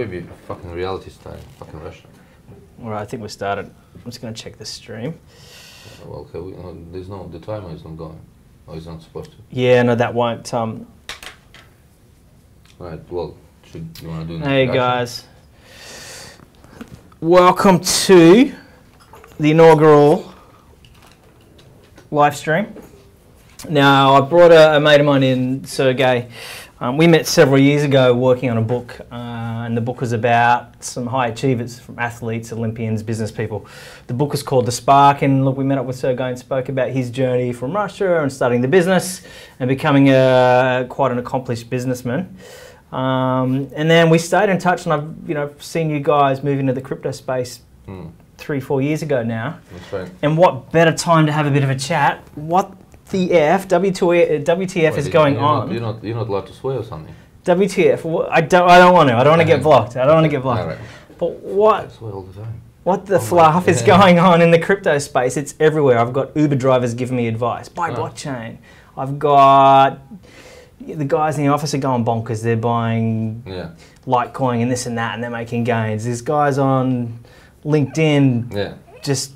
maybe fucking reality style, fucking Russia. All right, I think we started. I'm just going to check the stream. Well, okay, there's no, the timer is not going. Or it's not supposed to. Yeah, no, that won't. Right, well, you want to do Hey guys. Welcome to the inaugural live stream. Now, I brought a mate of mine in, Sergei. We met several years ago working on a book, and the book was about some high achievers from athletes, Olympians, business people. The book was called The Spark, and look, we met up with Sergei and spoke about his journey from Russia and starting the business and becoming quite an accomplished businessman. And then we stayed in touch, and I've seen you guys move into the crypto space 3-4 years ago now. That's right. And what better time to have a bit of a chat? What the WTF is going on? You're not allowed to swear or something. WTF? I don't want to. I don't want to get blocked. I don't want to get blocked. Right. But what? I swear all the time. What the fluff is going on in the crypto space? It's everywhere. I've got Uber drivers giving me advice. Buy blockchain. I've got the guys in the office are going bonkers. They're buying Litecoin and this and that, and they're making gains. There's guys on LinkedIn just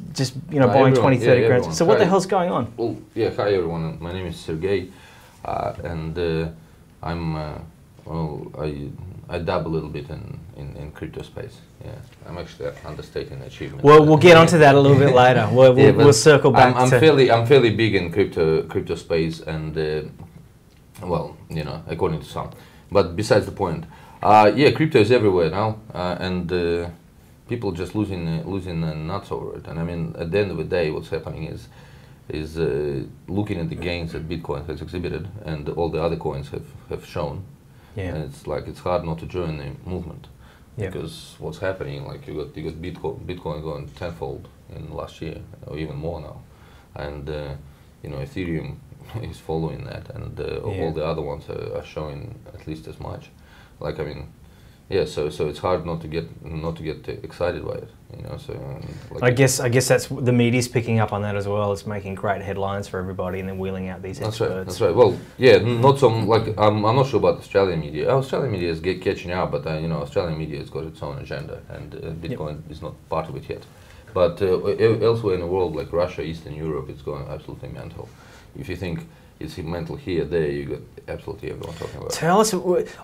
buying 20, 30 grand. So what the hell's going on? Well, yeah, hi everyone. My name is Sergei, and I'm I dab a little bit in crypto space. Yeah, I'm actually understating achievement. Well, we'll get onto that a little bit later. We'll circle back. I'm fairly big in crypto space, and well, according to some. But besides the point, yeah, crypto is everywhere now, and people just losing nuts over it. And I mean, at the end of the day, what's happening is looking at the gains that Bitcoin has exhibited and all the other coins have shown. Yeah. And it's like it's hard not to join the movement because what's happening, like you got Bitcoin going tenfold in last year or even more now, and Ethereum is following that, and all the other ones are showing at least as much. Like, I mean, yeah, so it's hard not to get excited by it, So like I guess that's the media's picking up on that as well. It's making great headlines for everybody, and then wheeling out these experts. That's right. Well, yeah, not so like I'm not sure about Australian media. Australian media is catching up, but Australian media has got its own agenda, and Bitcoin is not part of it yet. But elsewhere in the world, like Russia, Eastern Europe, it's going absolutely mental. If you think it's mental here, there, you got absolutely everyone talking about it. Tell us,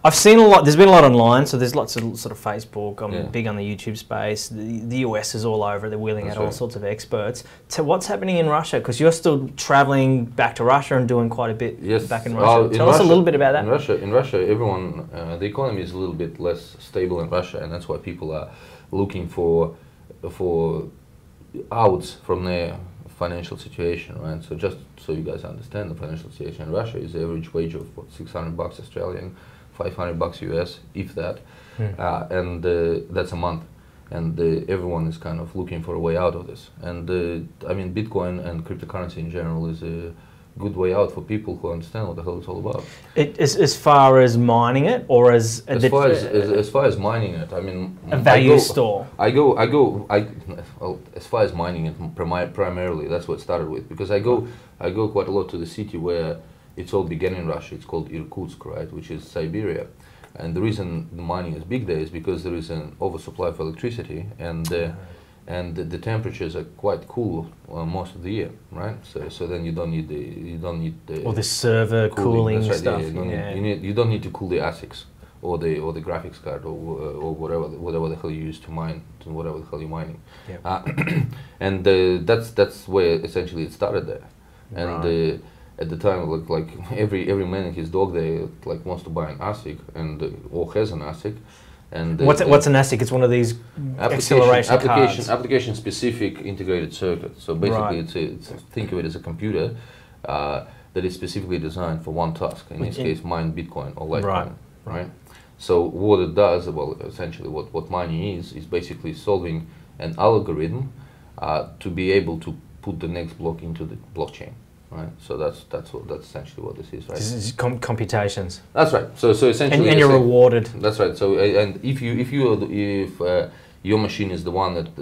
I've seen a lot, there's been a lot online, so there's lots of sort of Facebook, I'm big on the YouTube space, the US is all over, they're wheeling out all sorts of experts. So what's happening in Russia? Because you're still travelling back to Russia and doing quite a bit back in Russia. Tell us a little bit about that. In Russia, everyone, the economy is a little bit less stable in Russia, and that's why people are looking for outs from their financial situation, right? So just so you guys understand the financial situation in Russia is the average wage of what, $600 Australian, $500 US, if that, and that's a month. And everyone is kind of looking for a way out of this. And I mean, Bitcoin and cryptocurrency in general is a good way out for people who understand what the hell it's all about. As far as mining it, or as far as mining it, I mean, a value store. Well, as far as mining it primarily, that's what it started with. Because I go quite a lot to the city where it's all began in Russia. It's called Irkutsk, right, which is Siberia. And the reason the mining is big there is because there is an oversupply of electricity, and the temperatures are quite cool most of the year, right? So then you don't need the or the server cooling stuff. Yeah, you don't need to cool the ASICs or the graphics card or whatever the hell you use to mine, to whatever the hell you're mining. Yep. And that's where essentially it started there. And at the time, like every man and his dog, they like wants to buy an ASIC or has an ASIC. And what's an ASIC? It's one of these acceleration cards. Application specific integrated circuit. So basically, think of it as a computer that is specifically designed for one task. In this case, mine Bitcoin or Litecoin. Right. So what it does, well, essentially, what mining is basically solving an algorithm to be able to put the next block into the blockchain. Right, so that's essentially what this is, right? This is computations. That's right. So essentially, and you're rewarded. That's right. So and if your machine is the one that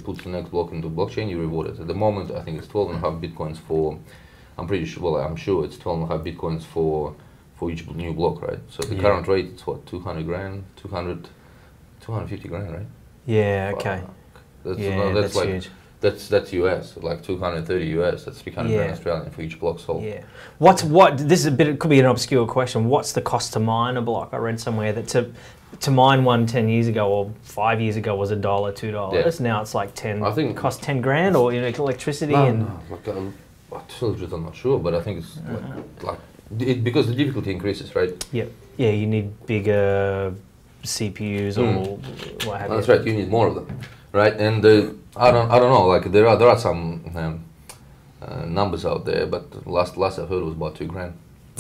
puts the next block into blockchain, you're rewarded. At the moment, I think it's 12.5 bitcoins for. I'm pretty sure. Well, I'm sure it's 12.5 bitcoins for each new block, right? So the current rate is what, 200 grand, 200 250 grand, right? Yeah. Okay. That's, Yeah, that's that's like huge. that's US, like 230 US. That's 300 grand Australian for each block sold. Yeah. This is a bit. It could be an obscure question. What's the cost to mine a block? I read somewhere that to mine one 10 years ago or 5 years ago was $1, $2. Yeah. Now it's like 10. I think cost 10 grand, or electricity no, and. no, like I'm not sure, but I think it's because the difficulty increases, right? Yep. Yeah, you need bigger CPUs or what have you. That's right. You need more of them, right? And I don't know. Like there are some numbers out there, but last I heard was about $2 grand.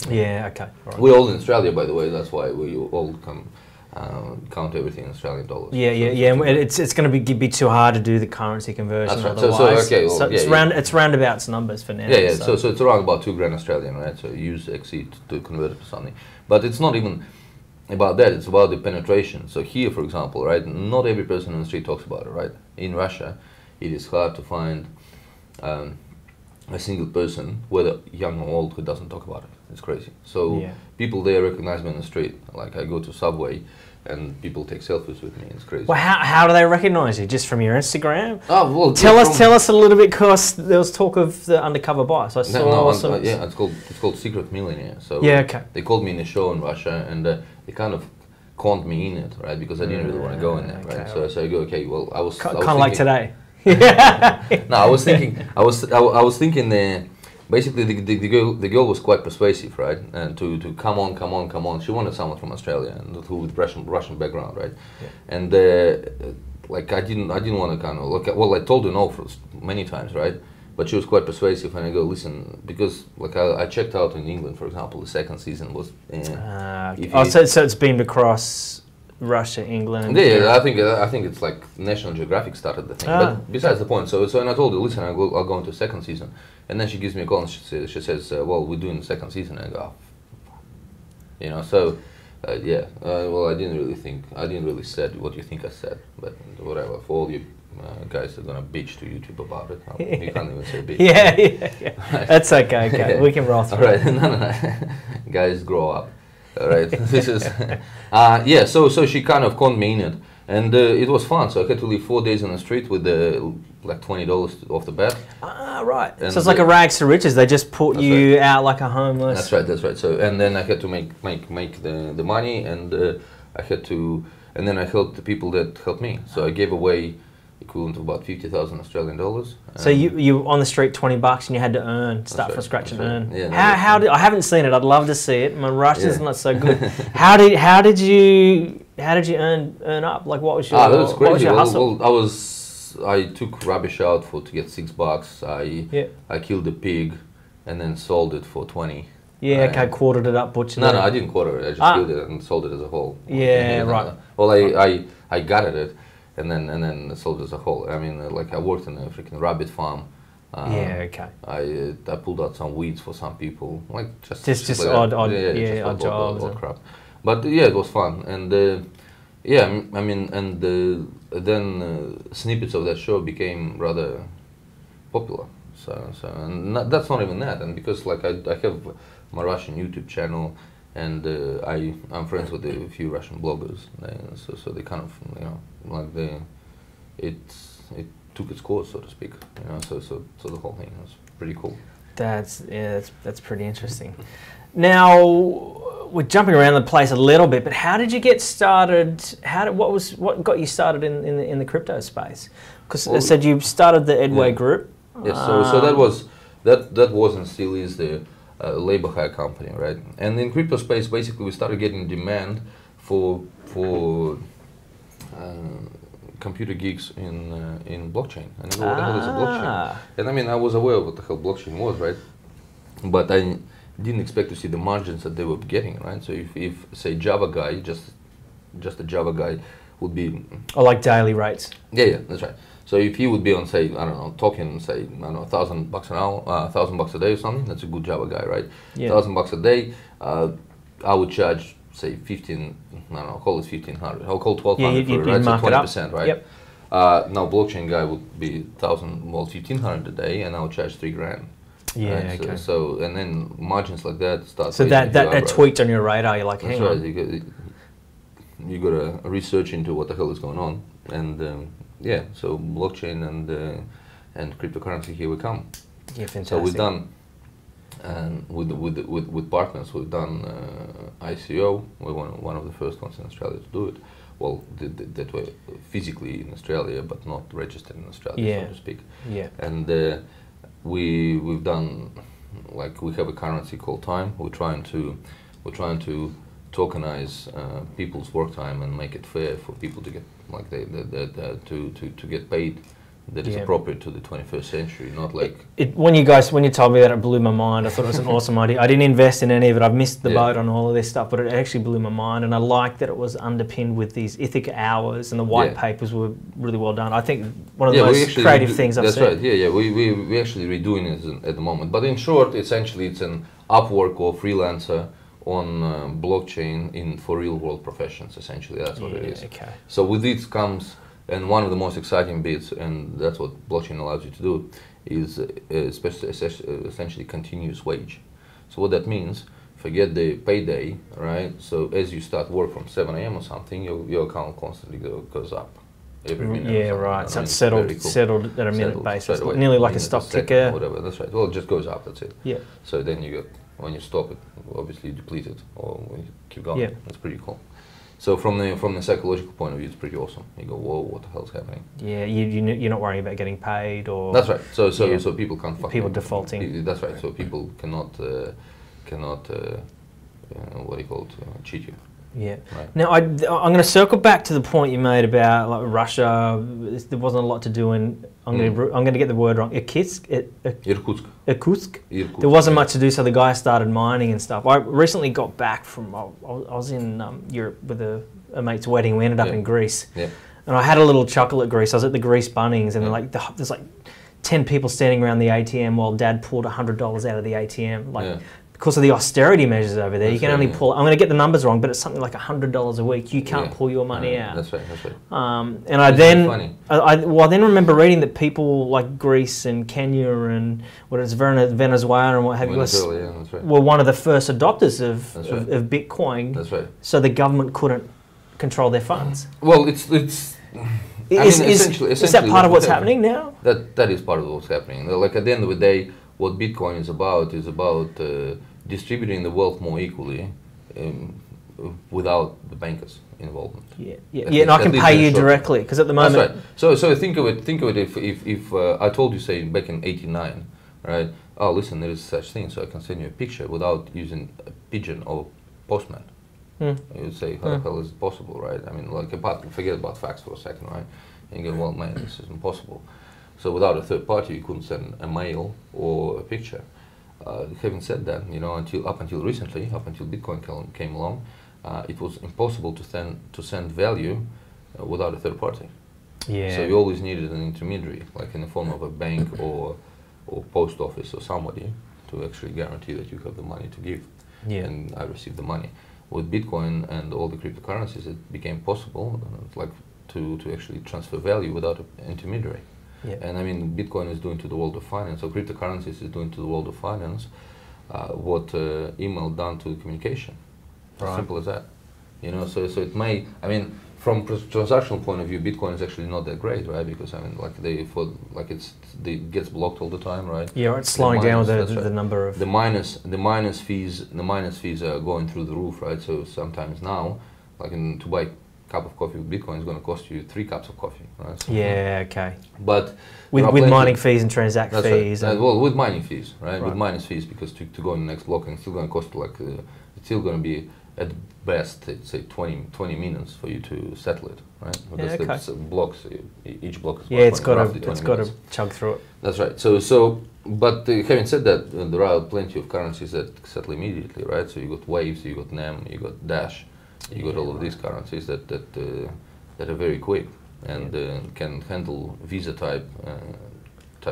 Yeah. Okay. Right. We're all in Australia, by the way. That's why we all count everything in Australian dollars. Yeah. It's going to be too hard to do the currency conversion. That's right. Otherwise. It's roundabouts numbers for now. Yeah. So it's around about $2 grand Australian, right? So you use XE to convert it to something, but it's not even about that. It's about the penetration. So here, for example, right? Not every person on the street talks about it, right? In Russia, it is hard to find a single person, whether young or old, who doesn't talk about it. It's crazy. So people there recognize me on the street. Like I go to Subway and people take selfies with me. It's crazy. Well, how do they recognise you? Just from your Instagram? Oh well. Tell us a little bit, because there was talk of the undercover buy. So I saw it's called Secret Millionaire. So okay. They called me in a show in Russia, and they kind of conned me in it, right? Because I didn't really want to go in there, right? So I go, okay, well, I was kind of like today. No, I was thinking. Basically, the girl was quite persuasive, right? And to come on. She wanted someone from Australia and who with Russian background, right? Yeah. And like I didn't want to kind of look at. Well, I told her no many times, right? But she was quite persuasive, and I go, listen, because like I checked out in England, for example, the second season was. So it's beamed across Russia, England. Yeah, I think it's like National Geographic started the thing. But besides the point, so and I told her, listen, I'll go into second season, and then she gives me a call and she says, well, we're doing the second season, and I go, so. Well, I didn't really said what you think I said, but whatever. For all you guys are gonna bitch to YouTube about it, you can't even say bitch. Yeah. That's okay. Okay, we can roll through. All right, no. Guys, grow up. All right, this is So she kind of conned me in it, and it was fun. So I had to live 4 days on the street with like $20 off the bat. Right. And so it's like a rags to riches. They just put you out like a homeless. That's right. So and then I had to make the money, and and then I helped the people that helped me. So I gave away equivalent of about 50,000 Australian dollars. So you on the street $20 and you had to start from scratch and earn. Yeah, how did I haven't seen it. I'd love to see it. My Russian's not so good. How did you earn up? Like what was your that was crazy. What was your hustle? I took rubbish out to get $6. I killed a pig and then sold it for 20. Yeah, okay, quartered it up, butchered it. No, I didn't quarter it. I just killed it and sold it as a whole. Yeah, right. Well, I gutted it and then sold it as a whole. I mean, like I worked in a freaking rabbit farm. Okay. I pulled out some weeds for some people, like just like odd jobs, odd crap. But it was fun, and then snippets of that show became rather popular. So and that's not even that, and because like I have my Russian YouTube channel, and I'm friends with a few Russian bloggers, so they kind of it took its course, so to speak, so the whole thing was pretty cool. That's pretty interesting. Now we're jumping around the place a little bit, but how did you get started? What got you started in the crypto space? Because I said you started the Edway group. Yes, so that was and still is the labor hire company, right? And in crypto space, basically, we started getting demand for computer geeks in blockchain. And I go, what the hell is a blockchain? And I mean, I was aware of what the hell blockchain was, right? But I didn't expect to see the margins that they were getting, right? So if say Java guy, just a Java guy would be... Or like daily rates. Yeah, that's right. So if he would be on, say, I don't know, talking, say, I don't know, $1,000 an hour, $1,000 a day or something, that's a good Java guy, right? Yeah. $1,000 a day, I would charge, say, 15, I don't know, I'll call it 1,500. I'll call 1,200 for it, right? So 20%, right? Yep. Now blockchain guy would be 1,500 a day, and I'll charge $3,000. Yeah, right? okay. So and then margins like that start. So that tweaked on your radar. You're like, hang on. you gotta research into what the hell is going on, and yeah, so blockchain and cryptocurrency, here we come. Yeah, fantastic. So we've done with partners, we've done ICO. We were one of the first ones in Australia to do it. Well, that were physically in Australia, but not registered in Australia, so to speak. Yeah. And we've done, like, we have a currency called time. We're trying to tokenize people's work time and make it fair for people to get, like, to get paid that is appropriate to the 21st century, not like... When you told me that, it blew my mind. I thought it was an awesome idea. I didn't invest in any of it. I've missed the boat on all of this stuff, but it actually blew my mind, and I liked that it was underpinned with these Ithaca hours, and the white papers were really well done. I think one of the most creative things I've seen. That's right, yeah, we're actually redoing it at the moment. But in short, essentially, it's an Upwork or freelancer on blockchain for real-world professions, essentially. That's what it is. Okay. So with it comes... And one of the most exciting bits, and that's what blockchain allows you to do, is essentially continuous wage. So what that means, forget the payday, right? So as you start work from 7 a.m. or something, your account constantly goes up every minute. Yeah, right. So it's settled at a minute basis, nearly like a stock ticker. Whatever, that's right. Well, it just goes up, that's it. Yeah. So then you get, when you stop it, obviously you deplete it, or when you keep going. Yeah. That's pretty cool. So from the psychological point of view, it's pretty awesome. You go, whoa, what the hell's happening? Yeah, you're not worrying about getting paid or... That's right. So people can't fuck... People defaulting. That's right. So people cannot what do you call it, cheat you. Yeah. Right. Now I'm going to circle back to the point you made about, like, Russia. There wasn't a lot to do in. I'm going to get the word wrong. Irkutsk. Irkutsk. There wasn't much to do, so the guy started mining and stuff. I recently got back from. I was in Europe with a mate's wedding. We ended up in Greece. Yeah. And I had a little chuckle at Greece. I was at the Greece Bunnings, and there's like 10 people standing around the ATM while Dad pulled $100 out of the ATM. Because of the austerity measures over there, you can only pull... I'm going to get the numbers wrong, but it's something like $100 a week. You can't pull your money out. That's right, that's right. And I then remember reading that people like Greece and Kenya and Venezuela and what have you were one of the first adopters of Bitcoin. That's right. So the government couldn't control their funds. Well, Is that part of what's happening now? That is part of what's happening. Like, at the end of the day, what Bitcoin is about distributing the wealth more equally without the bankers' involvement. And I can pay you directly, because at the moment... That's right. So think of it if I told you, say, back in '89, right? Oh, listen, there is such thing, so I can send you a picture without using a pigeon or postman. You would say, how the hell is it possible, right? I mean, like, forget about facts for a second, right? And you go, well, man, this is impossible. So without a third party, you couldn't send a mail or a picture. Having said that, up until recently, up until Bitcoin came along, it was impossible to send value without a third party. Yeah. So you always needed an intermediary, like in the form of a bank or post office or somebody, to actually guarantee that you have the money to give. And I receive the money. With Bitcoin and all the cryptocurrencies, it became possible, to actually transfer value without an intermediary. And I mean, Bitcoin is doing to the world of finance, or cryptocurrencies is doing to the world of finance what email done to communication. As simple as that. So it may, I mean, from transactional point of view, Bitcoin is actually not that great, right? Because I mean, it gets blocked all the time, right? Yeah, it's slowing down the number of the minus fees are going through the roof, right? So sometimes now, to buy cup of coffee with Bitcoin is going to cost you 3 cups of coffee, right? So okay. But with mining fees and transact fees. Right. Well, with mining fees, right? With mining fees, because to go in the next block, it's still going to cost it's still going to be at best, say 20 minutes for you to settle it, right? Because blocks, each block is it's got to chug through it. That's right. But having said that, there are plenty of currencies that settle immediately, right? So you got Waves, you got NEM, you got Dash. You got all of these currencies that are very quick and can handle Visa type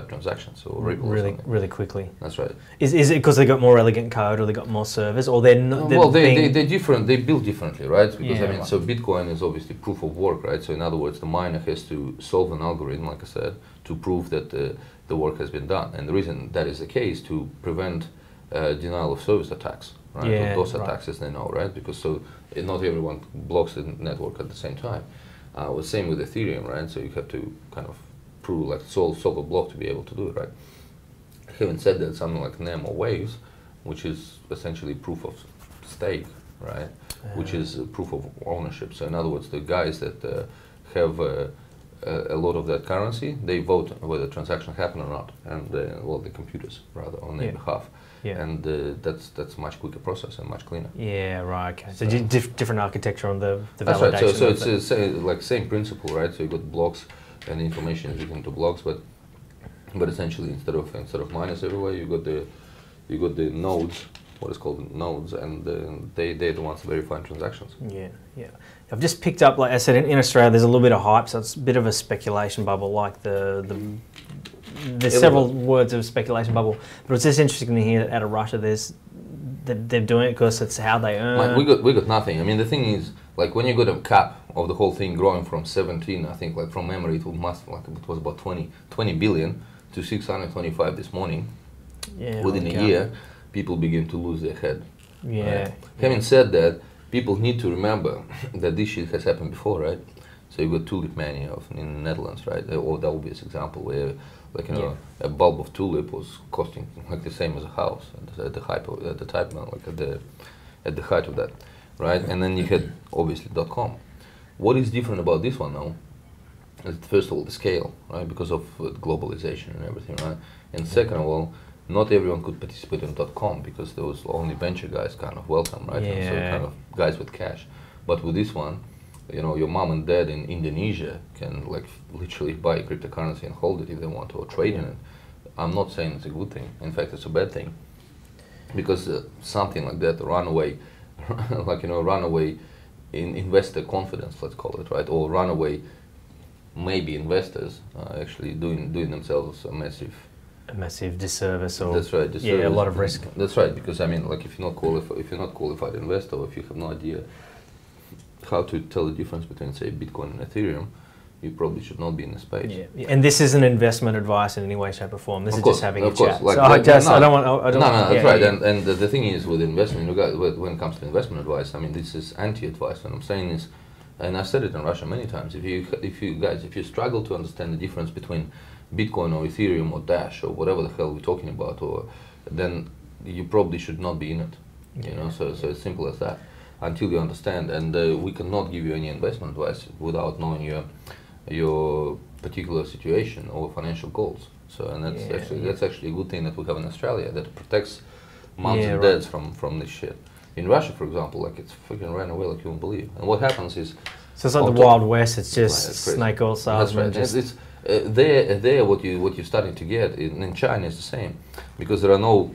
transactions or Ripple really quickly. That's right. Is it because they got more elegant code, or they got more servers, or they're not? They're different. They build differently, right? Because so Bitcoin is obviously proof of work, right? So in other words, the miner has to solve an algorithm, like I said, to prove that the work has been done. And the reason that is the case, to prevent denial of service attacks. right? Yeah, Or DOS right. attacks, as they know, right? Because not everyone blocks the network at the same time. Same with Ethereum, right? So you have to kind of prove, like, solve a block to be able to do it, right? Having said that, something like NEM or Waves, which is essentially proof of stake, right? Which is proof of ownership. So in other words, the guys that have a lot of that currency, they vote whether the transaction happened or not, and well, the computers rather on their behalf. Yeah. And that's a much quicker process and much cleaner. Yeah, right. Okay. So different architecture on the That's validation. right. So it's like same principle, right? So you got blocks and information is written into blocks, but essentially instead of miners everywhere, you got the nodes, what is called nodes, and they're the ones verifying transactions. Yeah, yeah. I've just picked up, like I said, in Australia, there's a little bit of hype, so it's a bit of a speculation bubble, like there's several words of speculation bubble, but it's just interesting to hear that out of Russia, they're doing it because it's how they earn. Mate, we got nothing. I mean, the thing is, like, when you got a cap of the whole thing growing from 17, I think, like, from memory, it was about 20 billion to 625 this morning. Yeah, within a year, people begin to lose their head. Yeah. Right? Having said that, people need to remember that this shit has happened before, right? So you got tulip mania in the Netherlands, right? Or the obvious example where, like, you know, a bulb of tulip was costing like the same as a house at the height of that, right? And then you had obviously .com. What is different about this one now? Is first of all the scale, right? Because of globalization and everything, right? And second of all, not everyone could participate in .com because there was only venture guys kind of welcome, right? Yeah. And so kind of guys with cash. But with this one, you know, your mom and dad in Indonesia can, like, literally buy cryptocurrency and hold it if they want to, or trade in it. I'm not saying it's a good thing. In fact, it's a bad thing, because something like that, runaway, like, you know, runaway investor confidence, let's call it, right? Or runaway maybe investors actually doing themselves a massive disservice, or that's right, disservice. Yeah, a lot of risk. That's right, because I mean, like, if you're not qualified investor, or if you have no idea how to tell the difference between, say, Bitcoin and Ethereum, you probably should not be in the space. Yeah, and this isn't investment advice in any way, shape, or form. This is just having a chat. Like, so I don't want. That's right. And the thing is, with investment, when it comes to investment advice, I mean, this is anti-advice. What I'm saying is, and I've said it in Russia many times, if you struggle to understand the difference between Bitcoin or Ethereum or Dash or whatever the hell we're talking about, then you probably should not be in it. You know, so it's simple as that. Until you understand, and we cannot give you any investment advice without knowing your particular situation or financial goals. So, and that's actually a good thing that we have in Australia, that protects moms and dads from this shit. In Russia, for example, like, it's freaking ran away like you won't believe. And what happens is, so it's like the Wild West. It's just snake oil salesmen. That's right. There, what you're starting to get in China is the same, because there are no,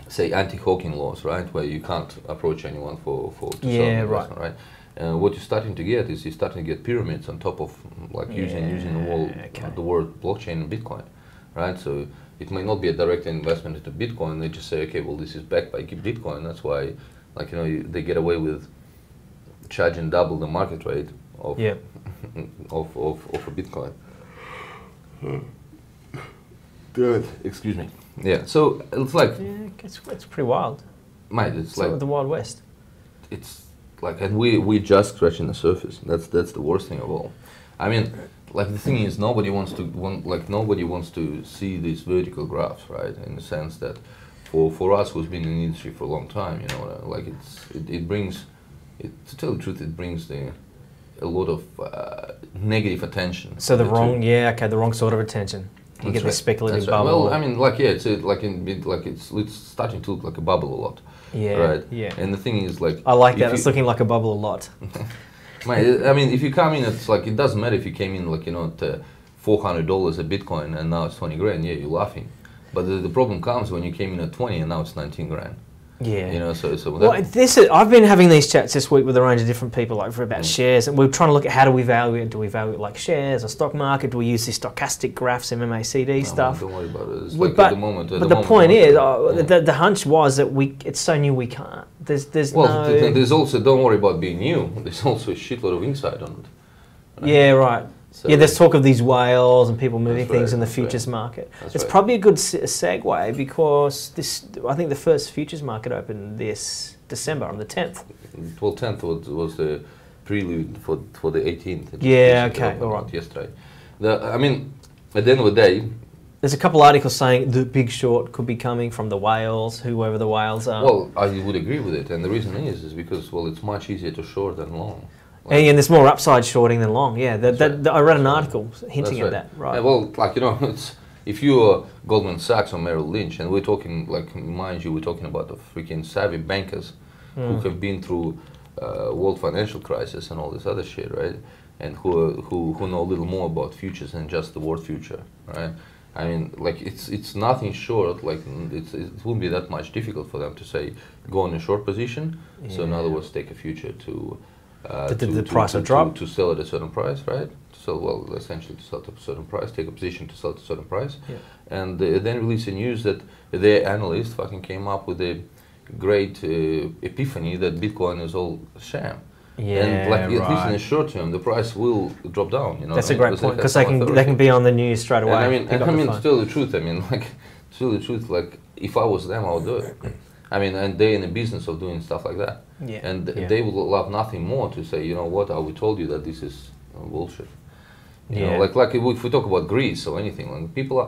say, anti-hawking laws, right, where you can't approach anyone to sell investment, right? What you're starting to get is pyramids on top of, like, using the word blockchain and Bitcoin, right? So it may not be a direct investment into Bitcoin. They just say, okay, well, this is backed by Bitcoin. That's why, like, you know, they get away with charging double the market rate of a Bitcoin. Excuse me. Yeah. So it's like, it's pretty wild. Mate, it's like the Wild West. It's like, and we just scratching the surface. That's the worst thing of all. I mean, like, the thing is, nobody wants to see these vertical graphs, right? In the sense that for us who's been in the industry for a long time, you know, like, it brings, to tell the truth, it brings a lot of negative attention. So the wrong sort of attention. You get the speculative bubble. Well, I mean, like, it's starting to look like a bubble a lot. Yeah. Right. Yeah. And the thing is, like, I like that. It's looking like a bubble a lot. Mate, I mean, if you come in, it's like, it doesn't matter if you came in, like, you know, at $400 a Bitcoin and now it's 20 grand. Yeah, you're laughing. But the problem comes when you came in at 20 and now it's 19 grand. Yeah. You know, so well, I've been having these chats this week with a range of different people, like, about shares, and we're trying to look at how do we value it. Do we value it like shares or stock market? Do we use the stochastic graphs, MACD stuff? Don't worry about it. It's like, at the moment. But the point is, the hunch was that it's so new we can't. There's also, don't worry about being new. There's also a shitload of insight on it. Right? Yeah, right. So yeah, there's talk of these whales and people moving things in the that's futures market. That's It's right. probably a good segue because I think the first futures market opened this December on the 10th. Well, 10th was the prelude for the 18th. It Yeah, just okay, opened all right. yesterday. I mean, at the end of the day, There's a couple articles saying the big short could be coming from the whales, whoever the whales are. well, I would agree with it, and the reason is because, well, it's much easier to short than long. And there's more upside shorting than long. Yeah, Right. I read an article hinting at That's that. Right. Yeah, well, like, you know, it's if you're Goldman Sachs or Merrill Lynch, and we're talking, like, mind you, we're talking about the freaking savvy bankers who have been through world financial crisis and all this other shit, right? And who know a little more about futures than just the word future, right? I mean, like, it's nothing short. Like, it wouldn't be that much difficult for them to say go in a short position. So in other words, take a future to the price will drop. to sell at a certain price, right? So, well, essentially to sell at a certain price, take a position to sell at a certain price, Yeah. and then release a news that their analyst fucking came up with a great epiphany that Bitcoin is all sham. Yeah, and like, at least in the right. short term, the price will drop down. You know, That's what a I mean? great point because it they has can some they can authority. be on the news straight away. And I mean, pick up the phone. still the truth. I mean, like, still the truth. Like, if I was them, I would do it. I mean, and they're in the business of doing stuff like that. Yeah, And yeah. they would love nothing more to say, you know what, we told you that this is bullshit. You Yeah. know, like if we talk about Greece or anything, like people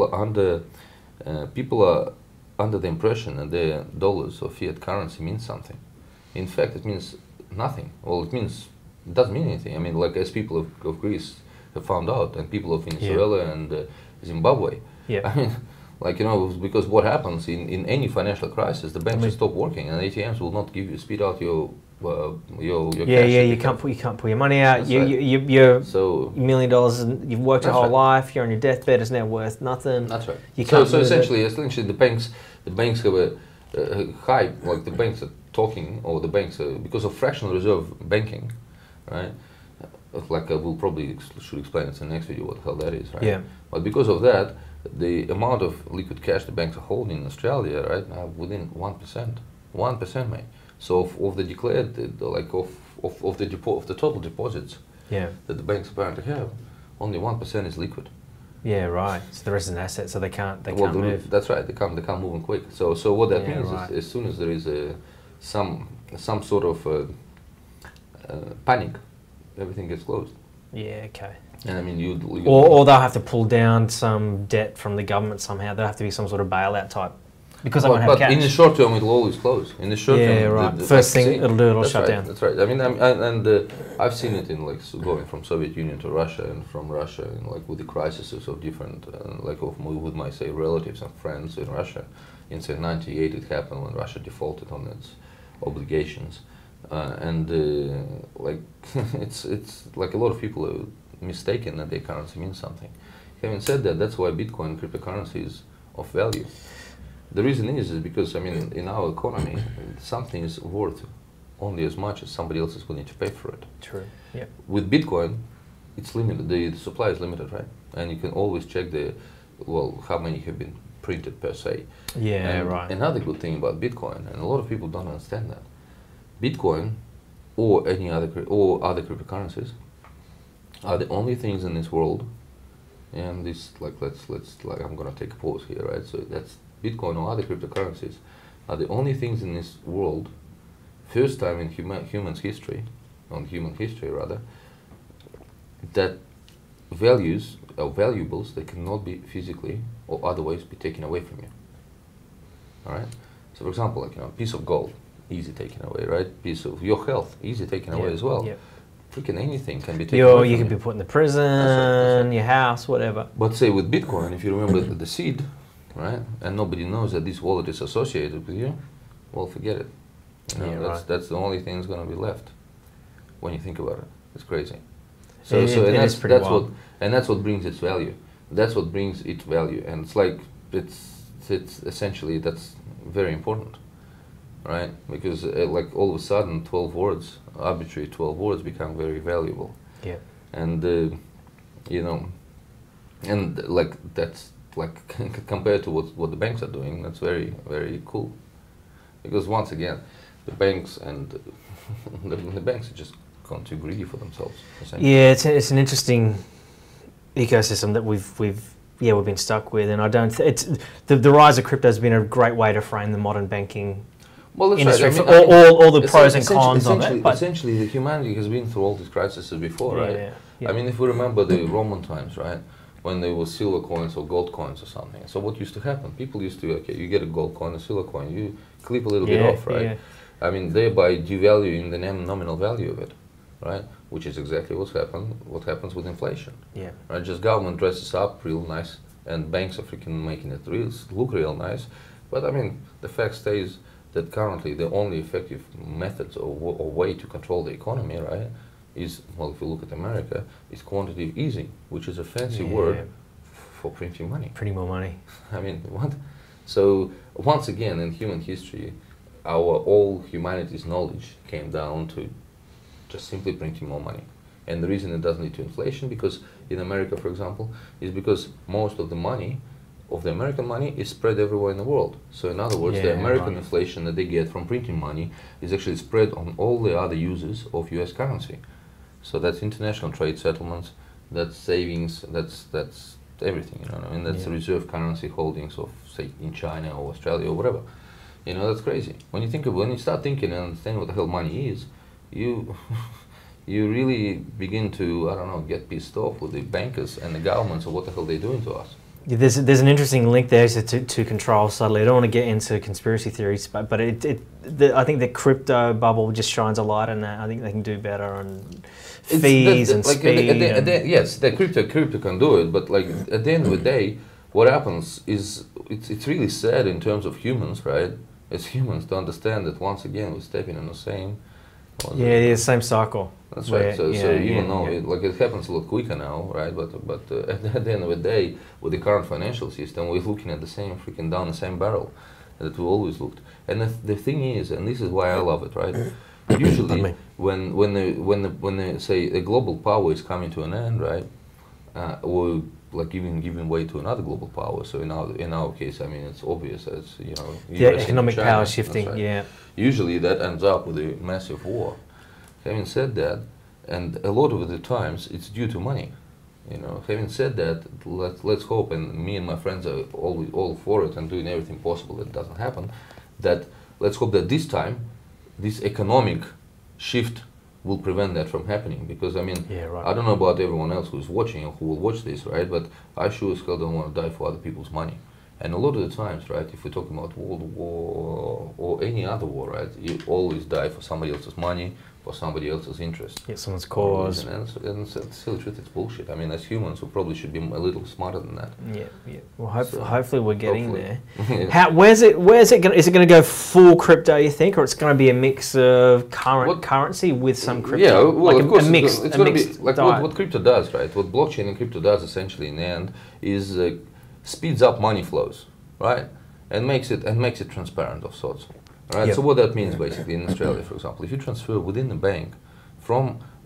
are under the impression that their dollars or fiat currency means something. In fact, it means nothing. Well, it doesn't mean anything. I mean, like, as people of Greece have found out, and people of Venezuela and Zimbabwe. Yeah. I mean, like, you know, because what happens in any financial crisis, the banks will stop working, and ATMs will not spit out your cash. You can't pull your money out. That's You're So $1 million and you've worked your That's whole right. life. You're on your deathbed. It's now worth nothing. that's right. You So can't move it. essentially, the banks have a high, like, the banks are talking, or the banks are, because of fractional reserve banking, right? Like, we'll probably should explain it in the next video what the hell that is, right? Yeah. But because of that, the amount of liquid cash the banks are holding in Australia right now within 1%, mate. So of the declared, of the total deposits Yeah. that the banks apparently have, only 1% is liquid. Yeah. Right. So the rest is an asset, so they can't Well, move. that's right. They can't move them quick. So what that Yeah, means right. is, as soon as there is some sort of panic, everything gets closed. Yeah. Okay. And I mean, you Or they'll have to pull down some debt from the government somehow. There'll have to be some sort of bailout type because they won't have but cash. in the short term, it will always close. In the short Yeah, term, right. First thing it'll do, it'll that's shut right, down. That's right. I mean, I've seen it in, like, going from Soviet Union to Russia, and from Russia, and, like, with the crises of different, with my, say, relatives and friends in Russia. In, say, '98, it happened when Russia defaulted on its obligations, like, it's like a lot of people are mistaken that their currency means something. Having said that, that's why Bitcoin cryptocurrency is of value. The reason is because, I mean, in our economy, something is worth only as much as somebody else is willing to pay for it. True. Yeah. With Bitcoin, it's limited. The supply is limited, right? And you can always check how many have been printed per se. Yeah. And Right. another good thing about Bitcoin, and a lot of people don't understand that, Bitcoin or any other other cryptocurrencies are the only things in this world. And this, like, let's like, I'm gonna take a pause here, right? So that's Bitcoin or other cryptocurrencies are the only things in this world, first time in human history, that values or valuables that cannot be physically or otherwise be taken away from you. All right. So, for example, like, you know, a piece of gold, easy taken away, right? Piece of your health, easy taken away as well. Yeah. Freaking anything can be taken away You from could you. be put in the prison, That's right. your house, whatever. But say with Bitcoin, if you remember the seed, right, and nobody knows that this wallet is associated with you, well, forget it. You know, Yeah, that's the only thing that's going to be left when you think about it. It's crazy. It is pretty wild. That's what brings its value. That's what brings its value, and it's like it's essentially that's very important, right? Because like all of a sudden, 12 words, arbitrary 12 words, become very valuable. Yeah. And you know, and like that's like compared to what the banks are doing, that's very, very cool. Because once again, the banks and the banks are just gone too greedy for themselves. Essentially. Yeah, it's an interesting ecosystem that we've been stuck with, and I don't. It's the rise of crypto has been a great way to frame the modern banking industry. Right. All the pros and cons of it. But essentially, the humanity has been through all these crises before, right? Yeah. I mean, if we remember the Roman times, right, when there was silver coins or gold coins or something. So what used to happen? People used to, okay, you get a gold coin, a silver coin, you clip a little bit off, right? Yeah. I mean, thereby devaluing the nominal value of it, right? Which is exactly what happens with inflation. Yeah. Right? Just government dresses up real nice, and banks are freaking making it look real nice. But I mean, the fact stays that currently the only effective methods or way to control the economy, right, is, well, if you look at America, is quantitative easing, which is a fancy word for printing money. Printing more money. I mean, what? So once again, in human history, all humanity's knowledge came down to just simply printing more money. And the reason it doesn't lead to inflation, because in America, for example, is because most of the money, of the American money, is spread everywhere in the world. So in other words, the American inflation that they get from printing money is actually spread on all the other uses of US currency. So that's international trade settlements, that's savings, that's everything, you know what I mean? That's the reserve currency holdings of, say, in China or Australia or whatever. You know, that's crazy. When you start thinking and understanding what the hell money is, you really begin to, I don't know, get pissed off with the bankers and the governments of what the hell they're doing to us. Yeah, there's an interesting link there to control subtly. I don't want to get into conspiracy theories, but I think the crypto bubble just shines a light on that. I think they can do better on fees and speed. Yes, the crypto can do it, but like at the end of the day, what happens is it's really sad in terms of humans, right? As humans, to understand that once again we're stepping in the same. The same cycle. That's right. So even though it happens a lot quicker now, right? But at the end of the day, with the current financial system, we're looking at the same freaking down the same barrel that we always looked. And the thing is, and this is why I love it, right? Usually, when they say a global power is coming to an end, right? Or like giving way to another global power. So in our case, I mean, it's obvious that it's, you know, economic power shifting. Right. Usually that ends up with a massive war. Having said that, and a lot of the times it's due to money. You know, having said that, let's hope, and me and my friends are all for it and doing everything possible that it doesn't happen. That let's hope that this time, this economic shift will prevent that from happening. Because I mean, I don't know about everyone else who's watching or who will watch this, right? But I sure as hell don't want to die for other people's money. And a lot of the times, right, if we're talking about World War or any other war, right, you always die for somebody else's money, for somebody else's interest. Yeah, someone's cause. And still the truth, it's bullshit. I mean, as humans, we probably should be a little smarter than that. Yeah. Well, hopefully we're getting there. Yeah. Where's it going? Is it going to go full crypto, you think, or it's going to be a mix of currency with some crypto? Yeah, well, like of course, a mix. It's going to be like what crypto does, right? What blockchain and crypto does essentially in the end is speeds up money flows, right, and makes it transparent of sorts, right? So what that means basically in Australia, for example, if you transfer within the bank,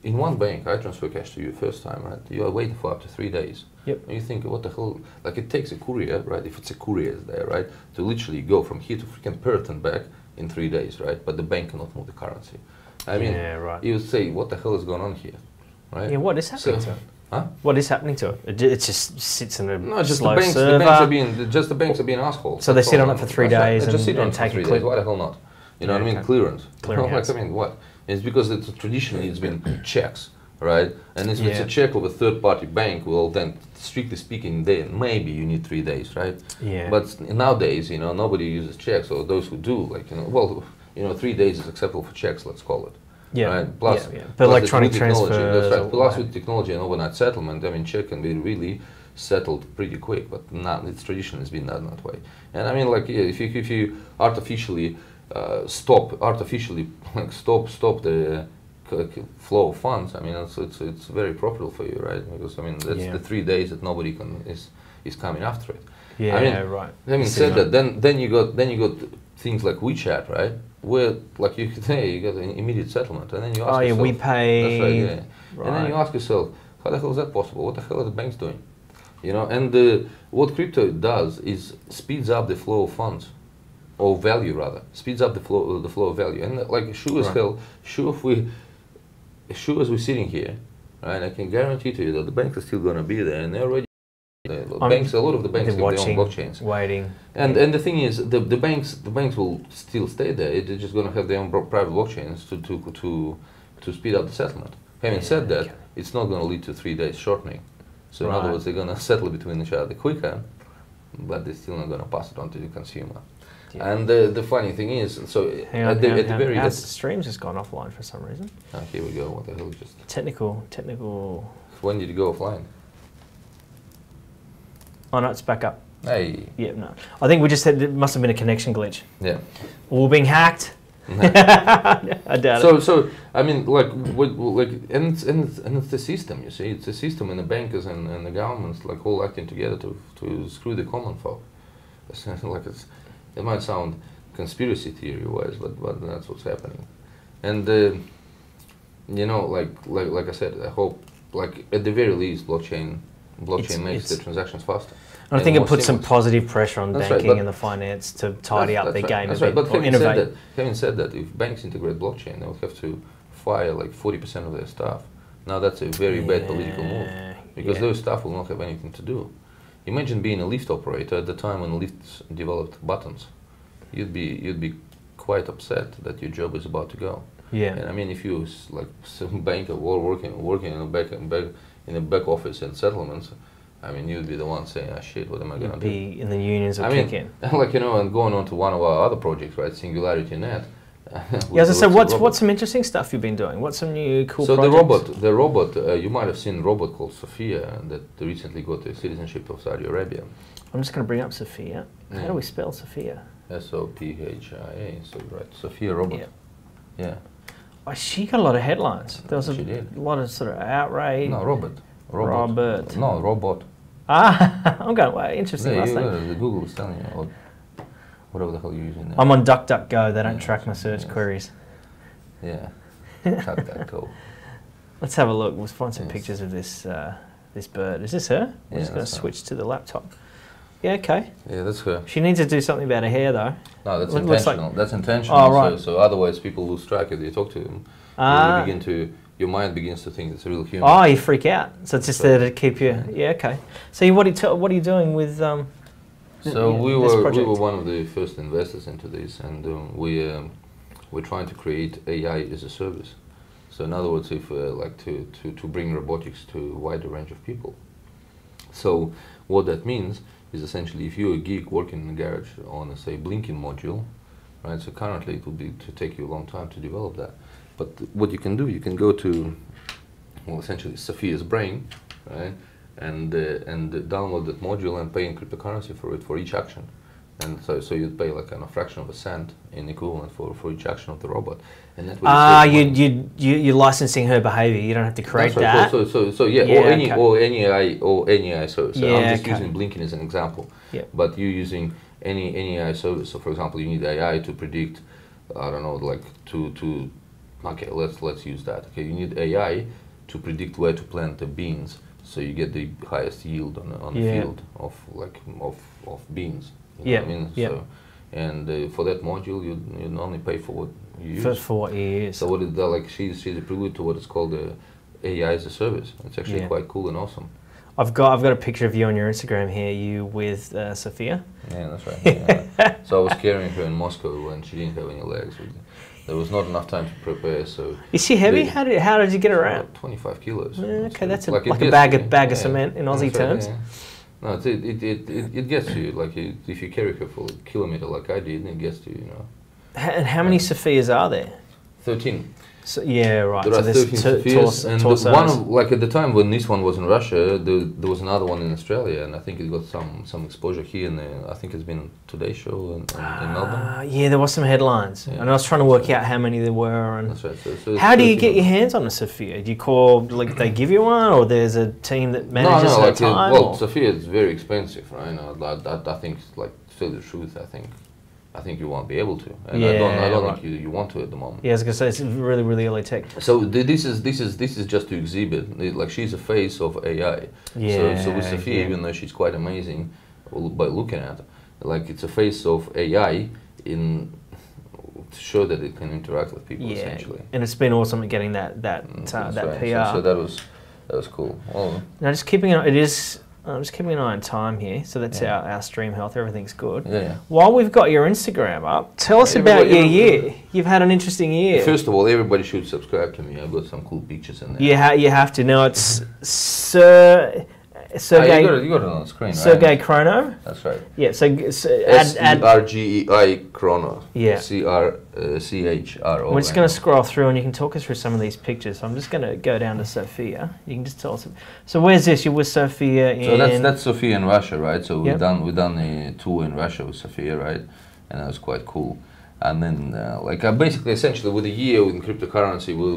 in one bank, I transfer cash to you first time, right? You are waiting for up to 3 days. And you think, what the hell? Like it takes a courier, right? If it's a courier there, right, to literally go from here to freaking Perth and back in 3 days, right? But the bank cannot move the currency. I mean, you would say, what the hell is going on here, right? Yeah, what is happening to it? Huh? What is happening to it? It just sits in a just slow the banks, server. the banks are being assholes. So they sit on it for 3 days and sit on and it for take 3 a days. clip. Why the hell not? You know what I mean? Clearance. Clearinghouse. Like, I mean, what? It's because traditionally it's been checks, right? And if it's a check of a third-party bank, well, then strictly speaking, then maybe you need 3 days, right? Yeah. But nowadays, you know, nobody uses checks, or those who do, like, you know, well, you know, 3 days is acceptable for checks, let's call it. Yeah. Right? Plus, But electronic transfer. That's right. Plus, with technology and overnight settlement, I mean, check can be really settled pretty quick, but it's traditionally has been done that way. And I mean, like, if you artificially stop the flow of funds, I mean, it's very profitable for you, right? Because I mean, that's the 3 days that nobody is coming after it. Yeah, I mean, right. Having said that, then you got things like WeChat, right? Where like you got an immediate settlement, and then you ask yourself, we pay. That's right, yeah. And then you ask yourself, how the hell is that possible? What the hell are the banks doing? You know, and what crypto does is speeds up the flow of funds, or value rather, speeds up the flow of value. And like sure as we're sitting here, right? I can guarantee to you that the banks are still going to be there, and they're already. A lot of the banks have their own blockchains. Waiting. And the thing is, the banks will still stay there. They're just going to have their own private blockchains to speed up the settlement. Having said that, it's not going to lead to 3 days shortening. So in other words, they're going to settle between each other quicker, but they're still not going to pass it on to the consumer. Yeah. And the funny thing is, so at the very end, stream's just gone offline for some reason. Here we go. What the hell? Just technical. When did you go offline? Oh no, it's back up. Hey. Yeah, no. I think we just had, it must have been a connection glitch. Yeah. We're being hacked. I doubt it. So I mean, and it's the system. You see, it's the system, and the bankers and the governments like all acting together to screw the common folk. It might sound conspiracy theory wise, but that's what's happening. And you know, like I said, I hope at the very least, blockchain makes the transactions faster. And I think it puts some positive pressure on banking and the finance to tidy up their game a bit or innovate. Having said that, if banks integrate blockchain, they'll have to fire like 40% of their staff. Now that's a very bad political move, because those staff will not have anything to do. Imagine being a lift operator at the time when lifts developed buttons. You'd be quite upset that your job is about to go. Yeah. And I mean, if you like some banker working in a back office and settlements, I mean, you'd be the one saying, "Ah, shit, what am I gonna do?" Be in the unions or kick in. Like, you know, and going on to one of our other projects, right, Singularity Net. Yeah, so what's some interesting stuff you've been doing? What's some new cool projects? So the robot, you might have seen a robot called Sophia that recently got the citizenship of Saudi Arabia. I'm just going to bring up Sophia. How do we spell Sophia? S-O-P-H-I-A, so right, Sophia robot. Yeah. Oh, she got a lot of headlines. There was a lot of sort of outrage. No, Robert. No, robot. Ah, I'm going, wow, interesting last name. The Google is telling you, or whatever the hell you're using now. I'm on DuckDuckGo, they don't track my search queries. Yeah, DuckDuckGo. Let's have a look, we'll find some pictures of this this bird. Is this her? I'm just going to switch to the laptop. Yeah, okay. Yeah, that's her. She needs to do something about her hair though. No, that's intentional. That's intentional. Oh, right. So otherwise people lose track if you talk to them. Your mind begins to think it's a real human. Oh, you freak out. So it's just there to keep you. Yeah, okay. So what are you doing with? So we were one of the first investors into this, and we're trying to create AI as a service. So in other words, if like to bring robotics to a wider range of people. So what that means is essentially if you're a geek working in a garage on a say blinking module, right? So currently it would be to take you a long time to develop that. But what you can do, you can go to, well, essentially Sophia's brain, right, and download that module and pay in cryptocurrency for it for each action, and so you'd pay like a fraction of a cent in equivalent for each action of the robot, and that you're licensing her behavior. You don't have to create that. So yeah, or any AI. So I'm just using blinking as an example. Yeah. But you're using any AI service. So for example, you need AI to predict, I don't know, like to okay, let's use that. Okay, you need AI to predict where to plant the beans, so you get the highest yield on the field of beans. You know what I mean? Yeah. So, and for that module, you only pay for what you use. For what you use. So what is that, like? She's a prelude to what is called AI as a service. It's actually quite cool and awesome. I've got a picture of you on your Instagram here. You with Sophia. Yeah, that's right. Yeah. So I was carrying her in Moscow when she didn't have any legs. There was not enough time to prepare, so... Is she heavy? How did you get her around? 25 kilos. Okay, that's like a bag of cement in Aussie terms. Yeah. No, it gets you, like if you carry her for a kilometre like I did, it gets to you, you know. And how many Sophias are there? 13. So, yeah, right. There are 13 Sophias, and one of, like at the time when this one was in Russia, there was another one in Australia, and I think it got some exposure here. I think it's been on Today's show in Melbourne. Yeah, there was some headlines, and I was trying to work out how many there were. And that's right. So how do you get your hands on a Sophia? Do you call, like, they give you one, or there's a team that manages at a time? Well, Sophia is very expensive, right? I think, like, to tell the truth, I think you won't be able to, and I don't think you want to at the moment. Yeah, I was gonna say it's really, really early tech. So this is just to exhibit, like she's a face of AI. Yeah. So with Sophia, even though she's quite amazing, by looking at her, like it's a face of AI to show that it can interact with people essentially. And it's been awesome at getting that PR. So that was That was cool. Well, Now, just keeping an, it is. I'm just keeping an eye on time here, so that's our stream health. Everything's good. yeah. While we've got your Instagram up, tell us about your year. You've had an interesting year. First of all, everybody should subscribe to me. I've got some cool pictures in there. You have to. Now it's Sergei. You got it on the screen, Sergei right? Chrono. That's right. Yeah. So add Sergei Chrono. Yeah. CRCHRO. We're just going to scroll through, and you can talk us through some of these pictures. So I'm just going to go down to Sofia. You can just tell us. So where's this? You're with Sofia in. So that's Sofia in Russia, right? So we've done a tour in Russia with Sofia, right? And that was quite cool. And then basically, essentially, with a year in cryptocurrency, we're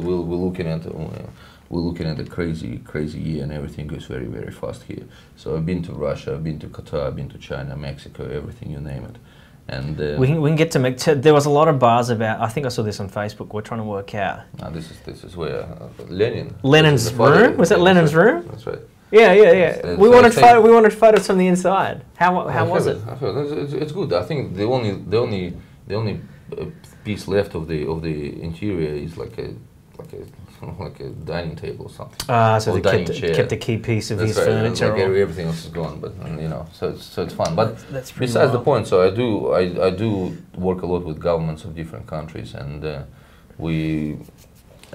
looking at a crazy year, and everything goes very, very fast here. So I've been to Russia, I've been to Qatar, I've been to China, Mexico, everything, you name it. And we can get to there was a lot of buzz about. I think I saw this on Facebook. We're trying to work out. This is where Lenin. Lenin's room? Was it Lenin's room? That's right. Yeah. We wanted photos from the inside. How was it? I feel it's good. I think the only piece left of the interior is like a dining table or something. So they kept the key piece of his furniture. Like everything else is gone, but so it's fun. But that's besides the point, so I do work a lot with governments of different countries, and we,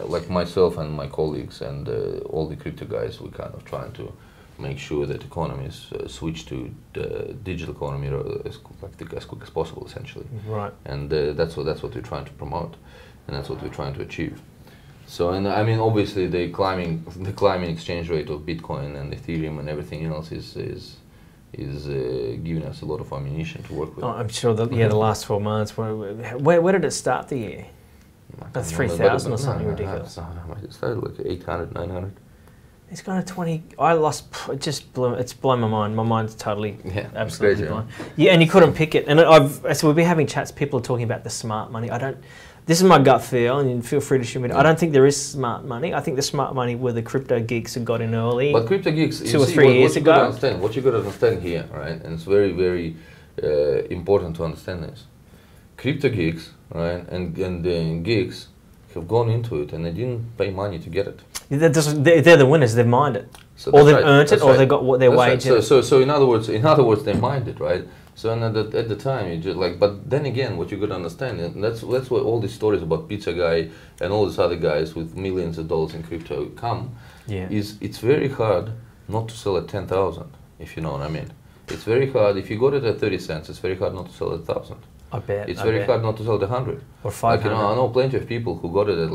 like myself and my colleagues and all the crypto guys, we're kind of trying to make sure that economies switch to the digital economy as quick as possible, essentially. Right. And that's what we're trying to promote, and that's what we're trying to achieve. So, and I mean, obviously, the climbing exchange rate of Bitcoin and Ethereum and everything else is giving us a lot of ammunition to work with. Oh, I'm sure the last 12 months. Where did it start the year? About 3,000 or something ridiculous. It started like 800, 900. It's gone to 20. I lost. It's blown my mind. My mind's totally, absolutely blown. Yeah, and you couldn't pick it. And so we've been having chats. People are talking about the smart money. This is my gut feel, and feel free to shoot me. I don't think there is smart money. I think the smart money were the crypto geeks who got in early. But crypto geeks, 2 or 3 years ago. What you got to understand here, right? And it's very, very important to understand this. Crypto geeks, right, and geeks have gone into it, and they didn't pay money to get it. They're the winners. They've mined it, so or they've earned it, or they got what their wage. Right. So in other words, they mined it, right? So and at the time, you just but then again, what you got to understand, and that's where all these stories about Pizza Guy and all these other guys with millions of dollars in crypto come. Yeah. It's very hard not to sell at 10,000, if you know what I mean. It's very hard if you got it at 30 cents. It's very hard not to sell at 1,000. I bet. It's very hard not to sell at 100 or 500. I know plenty of people who got it at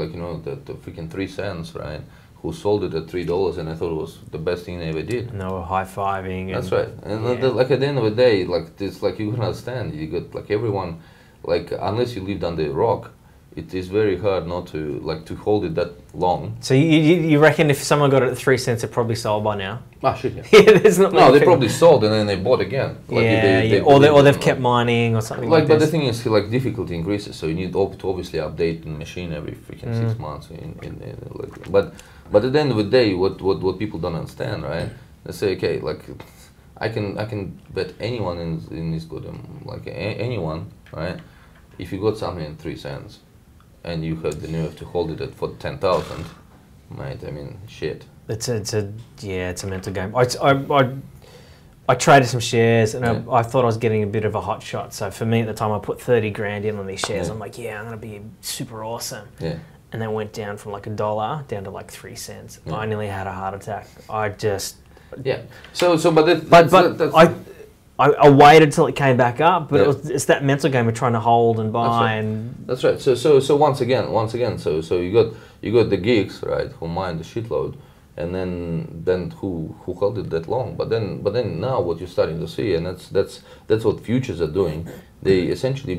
the freaking 3 cents, right? Who sold it at $3, and I thought it was the best thing they ever did. And they were high-fiving. That's right. And at the end of the day, you can understand, you got everyone, unless you lived under a rock, it is very hard not to to hold it that long. So you reckon if someone got it at 3 cents, it probably sold by now? Ah, shit, yeah. There's not. No, they probably sold and then they bought again. Or they've kept mining or something. But the thing is, difficulty increases, so you need to obviously update the machine every freaking 6 months. But at the end of the day, what people don't understand, right? They say, okay, I can bet anyone in this good, anyone, right? If you got something at 3 cents, and you have the nerve to hold it for 10,000, mate. I mean, shit. It's a mental game. I traded some shares, and I thought I was getting a bit of a hot shot. So for me at the time, I put 30 grand in on these shares. I'm like, I'm gonna be super awesome. Yeah. And then went down from $1 down to 3 cents. Yeah. I nearly had a heart attack. I just. Yeah. I waited till it came back up, but it's that mental game of trying to hold and buy. That's right. So once again, so you got the geeks, right, who mined the shitload, and then who held it that long. But then now what you're starting to see, and that's what futures are doing. They essentially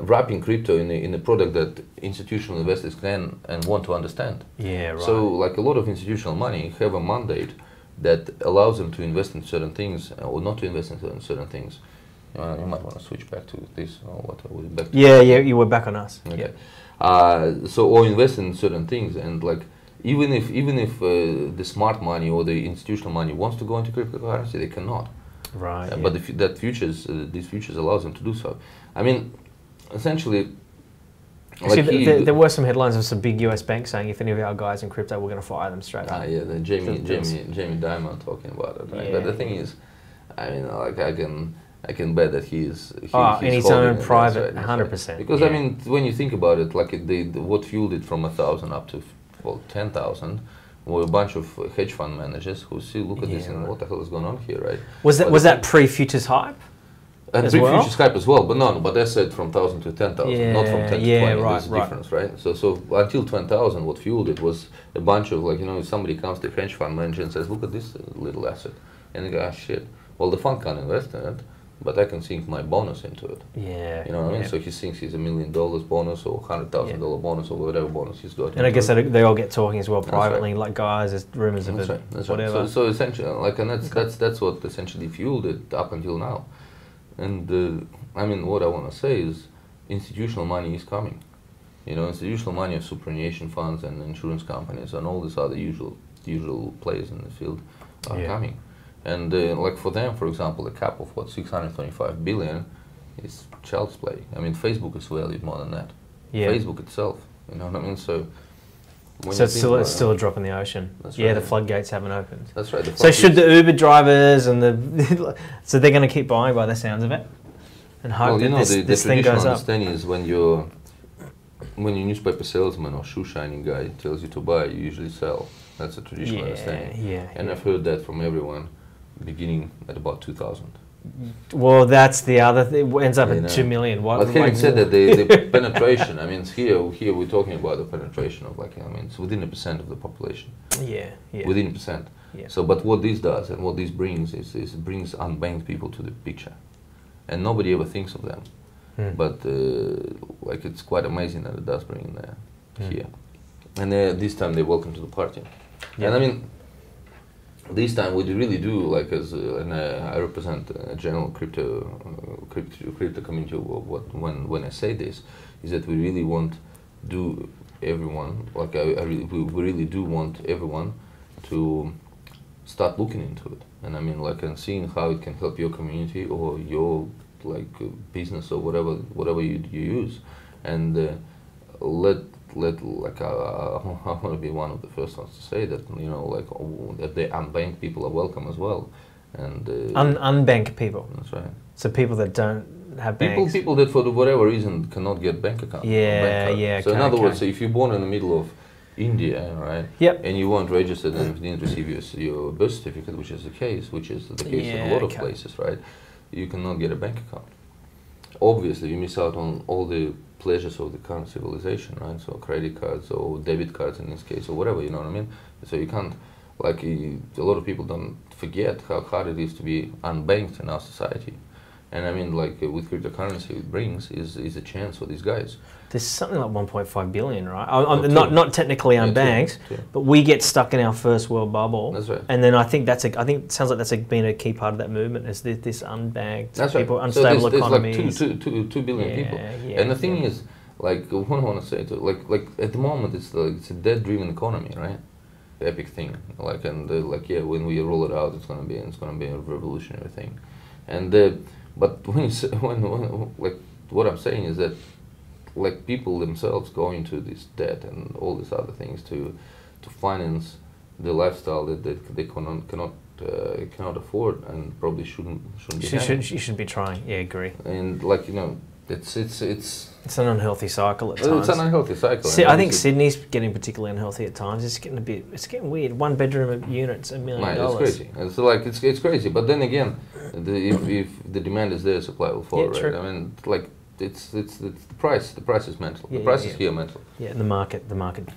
wrapping crypto in a product that institutional investors can and want to understand. Yeah, right. So a lot of institutional money have a mandate that allows them to invest in certain things or not to invest in certain things. You might want to switch back to this or what? Are we back to you were back on us. Okay. Or invest in certain things, and even if the smart money or the institutional money wants to go into cryptocurrency, they cannot. Right. But these futures allows them to do so. I mean, essentially, Actually, there were some headlines of some big US banks saying if any of our guys in crypto, we're going to fire them straight up. Yeah, the Jamie Dimon talking about it, right? Yeah. But the thing is, I mean, like I can bet that he's in his own private, 100%. Because I mean, when you think about it, like what fueled it from 1,000 up to 10,000 were a bunch of hedge fund managers who look at this and what the hell is going on here, right? Was that pre-futures hype? And pre-futures hype as well, but I said from 1,000 to 10,000, not from 10 to 20. There's a difference, right? So until 20,000, what fueled it was a bunch of, like, you know, if somebody comes to a hedge fund manager and says, look at this little asset, and they go, shit, well, the fund can't invest in it, but I can sink my bonus into it. Yeah. You know what I mean? So he thinks he's $1 million bonus or $100,000 bonus or whatever bonus he's got. And I guess they all get talking as well privately, like, guys, there's rumors of it, whatever. Right. So essentially, like, and that's what essentially fueled it up until now. And I mean, what I want to say is, institutional money is coming. You know, institutional money of superannuation funds and insurance companies and all these other usual players in the field are coming. And like for them, for example, a cap of what, 625 billion is child's play. I mean, Facebook is valued more than that. Yeah. Facebook itself, you know what I mean? So it's still a drop in the ocean. That's right. The floodgates haven't opened. That's right. So should the Uber drivers and so they're going to keep buying by the sounds of it, and hope that this thing goes up. The traditional understanding is when your newspaper salesman or shoe shining guy tells you to buy, you usually sell. That's a traditional understanding. And I've heard that from everyone, beginning at about 2000. Well, that's the other thing. It ends up at 2 million. But having said that, the penetration, I mean, here we're talking about the penetration of, like, I mean, it's within 1% of the population. Yeah. Within 1%. Yeah. So, but what this does and what this brings is it brings unbanked people to the picture. And nobody ever thinks of them. But, like, it's quite amazing that it does bring them here. And this time they're welcome to the party. Yeah. And I mean, this time we really do, like, and I represent a general crypto community. When I say this, is that we really want do everyone, like we really do want everyone to start looking into it. And I mean, like, and seeing how it can help your community or your, like, business or whatever you use, and like I want to be one of the first ones to say that, you know, like, that the unbanked people are welcome as well, and unbanked people. That's right. So people that don't have banks. People that for whatever reason cannot get bank accounts. So in other words, so if you're born in the middle of India, right? Yep. And you weren't registered and didn't receive your birth certificate, which is the case in a lot of places, right? You cannot get a bank account. Obviously, you miss out on all the pleasures of the current civilization, right? So credit cards or debit cards in this case, or whatever, you know what I mean? So you can't, like, a lot of people don't forget how hard it is to be unbanked in our society. And I mean, like, with cryptocurrency, it brings is a chance for these guys. There's something like 1.5 billion, right? Not technically unbanked, but we get stuck in our first world bubble. That's right. And then I think it sounds like that's been a key part of that movement, is this unbanked people, right. unstable economies. Like 2 billion people. And the thing is, like, what I want to say, like at the moment, it's a debt-driven economy, right? The epic thing, like, and when we roll it out, it's gonna be a revolutionary thing, and. But when like, what I'm saying is that, like, people themselves go into this debt and all these other things to finance the lifestyle that they cannot afford and probably shouldn't be having. You should be trying. Yeah, agree. And, like, you know, it's an unhealthy cycle at times. It's an unhealthy cycle. I think Sydney's getting particularly unhealthy at times. It's getting weird. 1 bedroom unit's $1 million. It's crazy. It's like it's crazy. But then again, if the demand is there, supply will follow, right? True. I mean, like, it's the price. The price is mental. The price is here mental. Yeah, and the market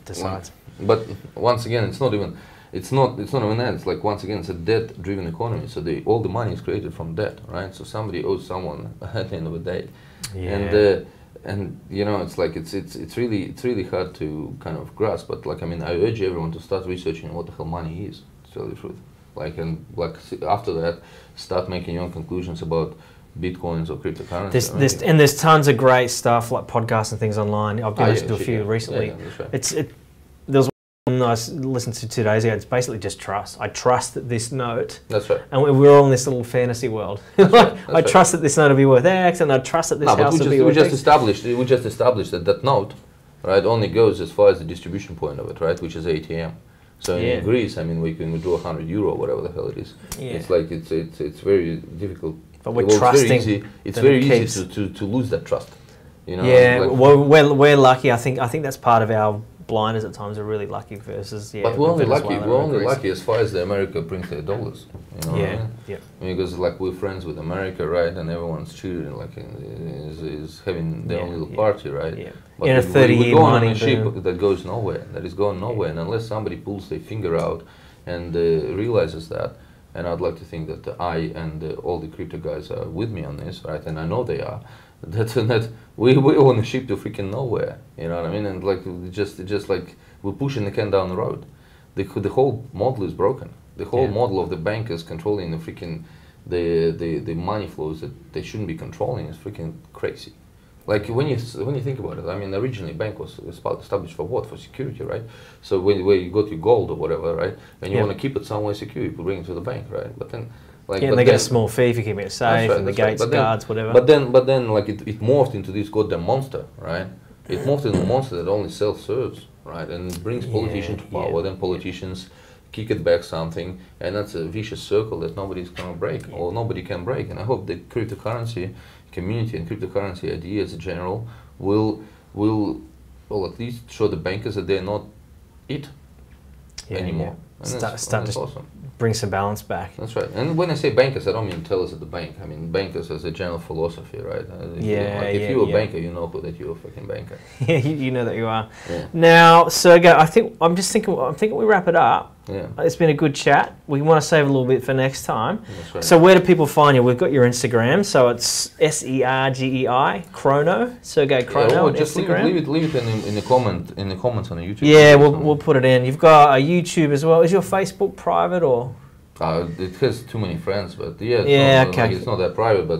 decides. But once again, it's not even that. It's like, once again, it's a debt-driven economy. So all the money is created from debt, right? So somebody owes someone at the end of the day. Yeah. And you know, it's like it's really hard to kind of grasp. But, like, I mean, I urge everyone to start researching what the hell money is, to tell you the truth. Like, and, like, after that, start making your own conclusions about bitcoins or cryptocurrency. There's tons of great stuff, like podcasts and things online. I've been listening to a few recently. That's right. There was one I listened to 2 days ago. It's basically just trust. I trust that this note. That's right. And we're all in this little fantasy world. I trust that this note will be worth X, and I trust that this house will be worth X. We just established that note right, only goes as far as the distribution point of it, right, which is ATM. So in Greece, I mean, we can withdraw €100 or whatever the hell it is. It's like it's very difficult. But we're trusting. It's very easy to lose that trust. You know, yeah, like, we're lucky. I think that's part of our blinders at times. Are really lucky versus But we're only lucky. We're only lucky as far as the America brings their dollars. You know what I mean? Because like we're friends with America, right? And everyone's cheating, like is having their own little party, right? Yeah. But In a 30-year money on a ship that goes nowhere. That is going nowhere, and unless somebody pulls their finger out and realizes that. And I'd like to think that I and all the crypto guys are with me on this, right? And I know they are. That we on a ship to freaking nowhere, you know what I mean? And like just like we're pushing the can down the road. The whole model is broken. The whole model of the bankers controlling the freaking the money flows that they shouldn't be controlling is freaking crazy. Like when you think about it, I mean, originally bank was established for what? For security, right? So when you got your gold or whatever, right, and you want to keep it somewhere secure, you bring it to the bank, right? But then, like, and they get a small fee for keeping it safe, and the gates, guards, whatever. But then, like it morphed into this goddamn monster, right? It morphed into a monster that only self-serves, right? And it brings politicians to power. Then politicians kick it back something, and that's a vicious circle that nobody's gonna break, or nobody can break. And I hope the cryptocurrency community and cryptocurrency ideas in general will at least show the bankers that they're not it anymore. And start that's to awesome. Bring some balance back. That's right. And when I say bankers, I don't mean tellers at the bank. I mean bankers as a general philosophy, right? If you're a banker, you know that you're a fucking banker. Yeah, you know that you are. Yeah. Now, Sergei, I'm thinking we wrap it up. Yeah. It's been a good chat. We want to save a little bit for next time. That's right. So where do people find you? We've got your Instagram, so it's Sergei Chrono, Sergei Chrono on just Instagram. leave it in the comments on the YouTube. Yeah, we'll put it in. You've got a YouTube as well. Is your Facebook private or? It has too many friends, but yeah, okay. It's not that private, but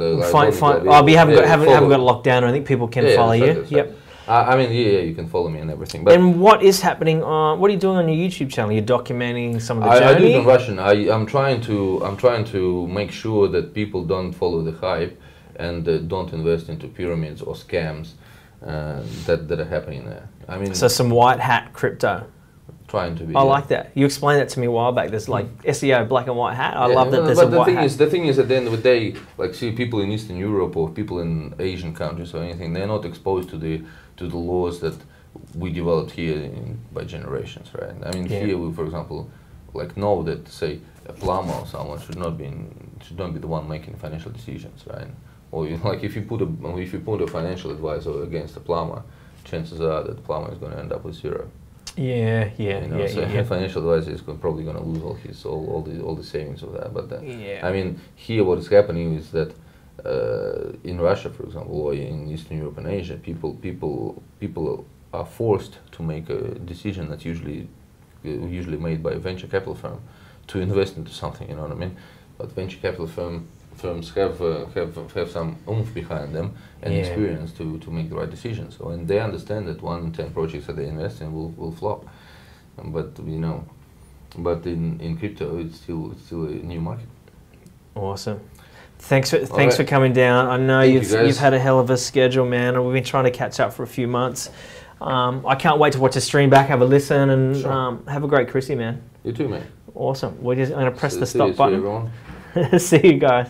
we haven't got it locked down. I think people can follow you. Yep. I mean, you can follow me and everything. But and what is happening? What are you doing on your YouTube channel? You're documenting some of the journey. I do it in Russian. I'm trying to make sure that people don't follow the hype and don't invest into pyramids or scams that are happening there. I mean, so some white hat crypto. Trying to be. I like that. You explained that to me a while back. There's like SEO black and white hat. I love that. There's a white hat. The thing is, at the end of the day, like see people in Eastern Europe or people in Asian countries or anything, they're not exposed to the laws that we developed here by generations, right? I mean, here we, for example, like know that say a plumber or someone should not be the one making financial decisions, right? Or like if you put a financial advisor against a plumber, chances are that the plumber is going to end up with zero. Yeah. Financial advisor is probably going to lose all the savings of that. But I mean, here what is happening is that in Russia, for example, or in Eastern Europe and Asia, people are forced to make a decision that's usually made by a venture capital firm to invest into something. You know what I mean? But venture capital firms have some oomph behind them and experience to make the right decisions. So, and they understand that 1 in 10 projects that they invest in will flop. But in crypto, it's still a new market. Awesome. Thanks for coming down. I know you've had a hell of a schedule, man. We've been trying to catch up for a few months. I can't wait to watch the stream back, have a listen, and have a great Chrissy, man. You too, man. Awesome. I'm going to press the stop button. See you, everyone. See you guys.